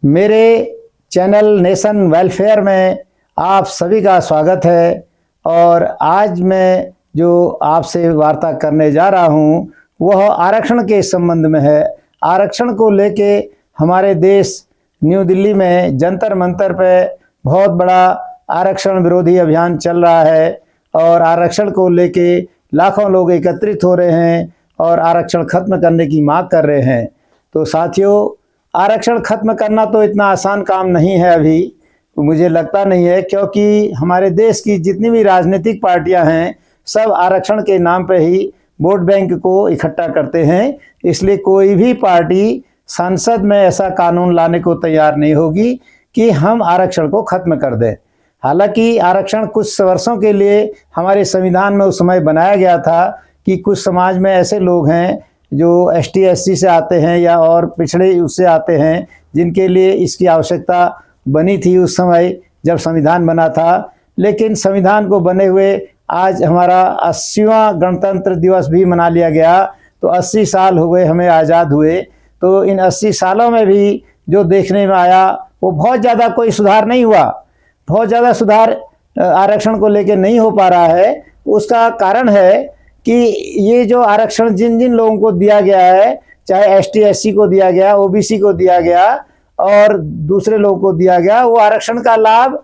मेरे channel nation welfare में आप सभी का स्वागत है। और आज मैं जो आपसे वार्ता करने जा रहा हूँ वह आरक्षण के संबंध में है। आरक्षण को लेके हमारे देश न्यू दिल्ली में जंतर मंतर पे बहुत बड़ा आरक्षण विरोधी अभियान चल रहा है और आरक्षण को लेके लाखों लोग एकत्रित हो रहे हैं और आरक्षण खत्म करने की मांग कर रहे हैं। तो साथियों, आरक्षण खत्म करना तो इतना आसान काम नहीं है अभी, मुझे लगता नहीं है, क्योंकि हमारे देश की जितनी भी राजनीतिक पार्टियां हैं सब आरक्षण के नाम पे ही वोट बैंक को इकट्ठा करते हैं। इसलिए कोई भी पार्टी संसद में ऐसा कानून लाने को तैयार नहीं होगी कि हम आरक्षण को खत्म कर दें। हालांकि आरक्षण कुछ वर्षों के लिए हमारे संविधान में उस समय बनाया गया था कि कुछ समाज में ऐसे लोग हैं जो ST SC से आते हैं या और पिछड़े उससे आते हैं जिनके लिए इसकी आवश्यकता बनी थी उस समय जब संविधान बना था। लेकिन संविधान को बने हुए आज हमारा 80वां गणतंत्र दिवस भी मना लिया गया, तो 80 साल हो गए हमें आज़ाद हुए। तो इन 80 सालों में भी जो देखने में आया वो बहुत ज़्यादा कोई सुधार नहीं हुआ, बहुत ज़्यादा सुधार आरक्षण को लेकर नहीं हो पा रहा है। उसका कारण है कि ये जो आरक्षण जिन जिन लोगों को दिया गया है, चाहे ST SC को दिया गया, OBC को दिया गया और दूसरे लोगों को दिया गया, वो आरक्षण का लाभ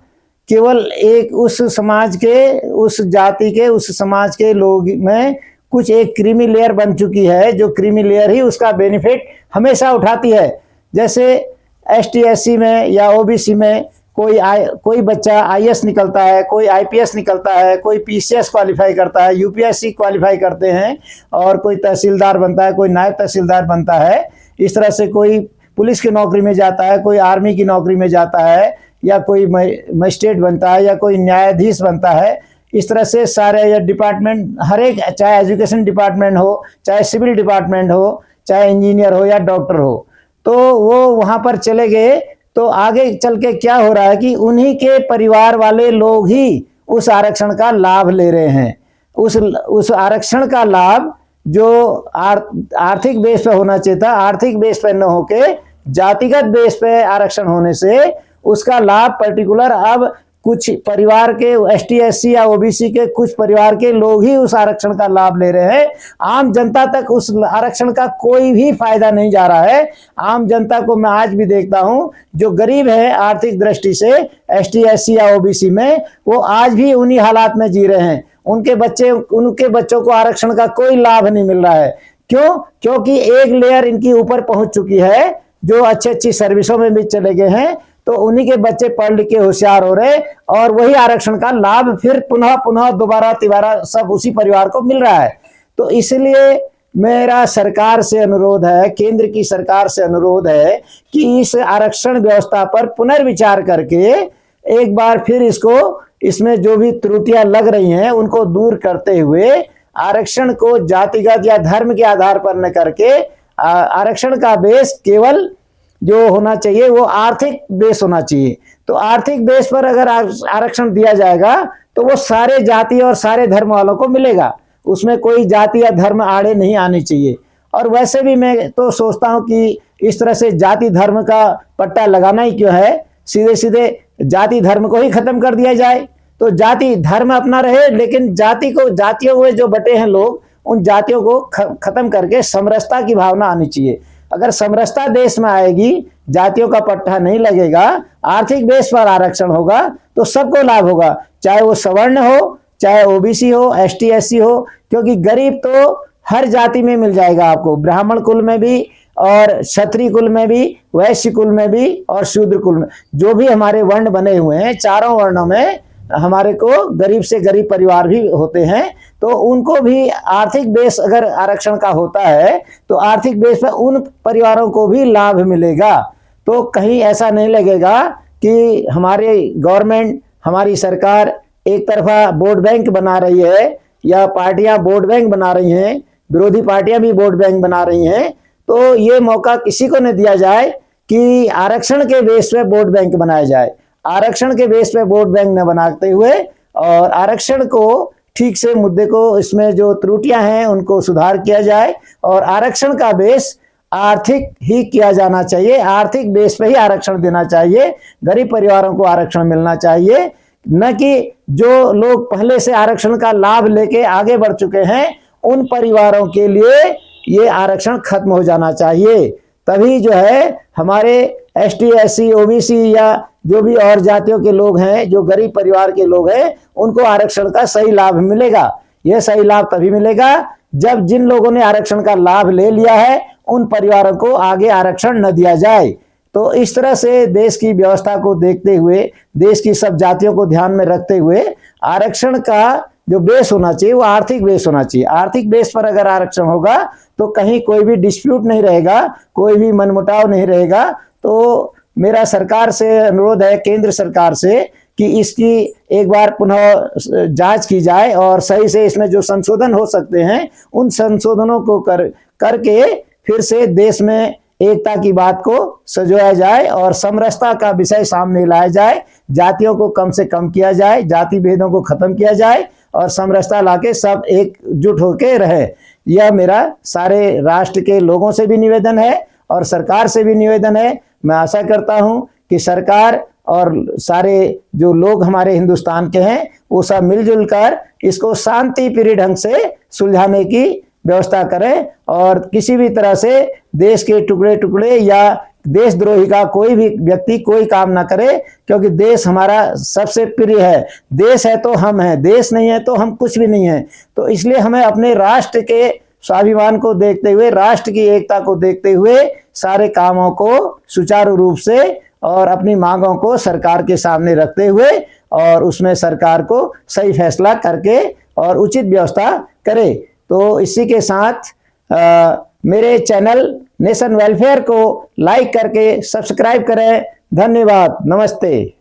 केवल एक उस समाज के, उस जाति के, उस समाज के लोग में कुछ एक क्रीमी लेयर बन चुकी है, जो क्रीमी लेयर ही उसका बेनिफिट हमेशा उठाती है। जैसे ST SC में या OBC में कोई बच्चा IAS निकलता है, कोई IPS निकलता है, कोई PCS क्वालिफाई करता है, UPSC क्वालिफाई करते हैं और कोई तहसीलदार बनता है, कोई नायब तहसीलदार बनता है। इस तरह से कोई पुलिस की नौकरी में जाता है, कोई आर्मी की नौकरी में जाता है, या कोई मजिस्ट्रेट बनता है, या कोई न्यायाधीश बनता है। इस तरह से सारे या डिपार्टमेंट, हर एक, चाहे एजुकेशन डिपार्टमेंट हो, चाहे सिविल डिपार्टमेंट हो, चाहे इंजीनियर हो या डॉक्टर हो, तो वो वहाँ पर चले गए। तो आगे चल के क्या हो रहा है कि उन्हीं के परिवार वाले लोग ही उस आरक्षण का लाभ ले रहे हैं। उस आरक्षण का लाभ जो आर्थिक बेस पे होना चाहिए था, आर्थिक बेस पे न होके जातिगत बेस पे आरक्षण होने से उसका लाभ पर्टिकुलर अब कुछ परिवार के ST SC या OBC के कुछ परिवार के लोग ही उस आरक्षण का लाभ ले रहे हैं। आम जनता तक उस आरक्षण का कोई भी फायदा नहीं जा रहा है। आम जनता को मैं आज भी देखता हूं, जो गरीब है आर्थिक दृष्टि से ST SC या OBC में, वो आज भी उन्हीं हालात में जी रहे हैं। उनके बच्चों को आरक्षण का कोई लाभ नहीं मिल रहा है। क्यों? क्योंकि एक लेयर इनकी ऊपर पहुंच चुकी है, जो अच्छी सर्विसों में भी चले गए हैं, तो उन्हीं के बच्चे पढ़ लिख के होशियार हो रहे और वही आरक्षण का लाभ फिर पुनः दोबारा तिबारा सब उसी परिवार को मिल रहा है। तो इसलिए मेरा सरकार से अनुरोध है, केंद्र की सरकार से अनुरोध है कि इस आरक्षण व्यवस्था पर पुनर्विचार करके एक बार फिर इसमें जो भी त्रुटियां लग रही हैं उनको दूर करते हुए आरक्षण को जातिगत या धर्म के आधार पर न करके आरक्षण का बेस केवल जो होना चाहिए वो आर्थिक बेस होना चाहिए। तो आर्थिक बेस पर अगर आरक्षण दिया जाएगा तो वो सारे जाति और सारे धर्म वालों को मिलेगा, उसमें कोई जाति या धर्म आड़े नहीं आनी चाहिए। और वैसे भी मैं तो सोचता हूँ कि इस तरह से जाति धर्म का पट्टा लगाना ही क्यों है, सीधे सीधे जाति धर्म को ही खत्म कर दिया जाए। तो जाति धर्म अपना रहे, लेकिन जातियों में जो बटे हैं लोग, उन जातियों को खत्म करके समरसता की भावना आनी चाहिए। अगर समरसता देश में आएगी, जातियों का पट्टा नहीं लगेगा, आर्थिक बेस पर आरक्षण होगा, तो सबको लाभ होगा, चाहे वो सवर्ण हो, चाहे OBC हो, ST SC हो, क्योंकि गरीब तो हर जाति में मिल जाएगा आपको, ब्राह्मण कुल में भी और क्षत्रिय कुल में भी, वैश्य कुल में भी और शूद्र कुल में, जो भी हमारे वर्ण बने हुए हैं, चारों वर्णों में हमारे को गरीब से गरीब परिवार भी होते हैं। तो उनको भी आर्थिक बेस अगर आरक्षण का होता है तो आर्थिक बेस पर उन परिवारों को भी लाभ मिलेगा। तो कहीं ऐसा नहीं लगेगा कि हमारे गवर्नमेंट, हमारी सरकार एक तरफा वोट बैंक बना रही है या पार्टियां वोट बैंक बना रही हैं, विरोधी पार्टियां भी वोट बैंक बना रही हैं। तो ये मौका किसी को न दिया जाए कि आरक्षण के बेस पे वोट बैंक बनाया जाए। आरक्षण के बेस पे वोट बैंक न बनाते हुए और आरक्षण को ठीक से मुद्दे को, इसमें जो त्रुटियां हैं उनको सुधार किया जाए और आरक्षण का बेस आर्थिक ही किया जाना चाहिए, आर्थिक बेस पे ही आरक्षण देना चाहिए, गरीब परिवारों को आरक्षण मिलना चाहिए, न कि जो लोग पहले से आरक्षण का लाभ लेके आगे बढ़ चुके हैं उन परिवारों के लिए ये आरक्षण खत्म हो जाना चाहिए। तभी जो है हमारे एसटी, एससी, ओबीसी या जो भी और जातियों के लोग हैं, जो गरीब परिवार के लोग हैं, उनको आरक्षण का सही लाभ मिलेगा। यह सही लाभ तभी मिलेगा जब जिन लोगों ने आरक्षण का लाभ ले लिया है उन परिवारों को आगे आरक्षण न दिया जाए। तो इस तरह से देश की व्यवस्था को देखते हुए, देश की सब जातियों को ध्यान में रखते हुए आरक्षण का जो बेस होना चाहिए वो आर्थिक बेस होना चाहिए। आर्थिक बेस पर अगर आरक्षण होगा तो कहीं कोई भी डिस्प्यूट नहीं रहेगा, कोई भी मनमुटाव नहीं रहेगा। तो मेरा सरकार से अनुरोध है, केंद्र सरकार से, कि इसकी एक बार पुनः जांच की जाए और सही से इसमें जो संशोधन हो सकते हैं उन संशोधनों को करके फिर से देश में एकता की बात को सजोया जाए और समरसता का विषय सामने लाया जाए, जातियों को कम से कम किया जाए, जाति भेदों को खत्म किया जाए और समरसता लाके सब एकजुट होके रहे। यह मेरा सारे राष्ट्र के लोगों से भी निवेदन है और सरकार से भी निवेदन है। मैं आशा करता हूं कि सरकार और सारे जो लोग हमारे हिंदुस्तान के हैं वो सब मिलजुल कर इसको शांति प्रिय ढंग से सुलझाने की व्यवस्था करें और किसी भी तरह से देश के टुकड़े टुकड़े या देशद्रोही का कोई भी व्यक्ति कोई काम ना करे, क्योंकि देश हमारा सबसे प्रिय है। देश है तो हम हैं, देश नहीं है तो हम कुछ भी नहीं है। तो इसलिए हमें अपने राष्ट्र के स्वाभिमान को देखते हुए, राष्ट्र की एकता को देखते हुए सारे कामों को सुचारू रूप से और अपनी मांगों को सरकार के सामने रखते हुए और उसमें सरकार को सही फैसला करके और उचित व्यवस्था करे। तो इसी के साथ मेरे चैनल नेशन वेलफेयर को लाइक करके सब्सक्राइब करें। धन्यवाद। नमस्ते।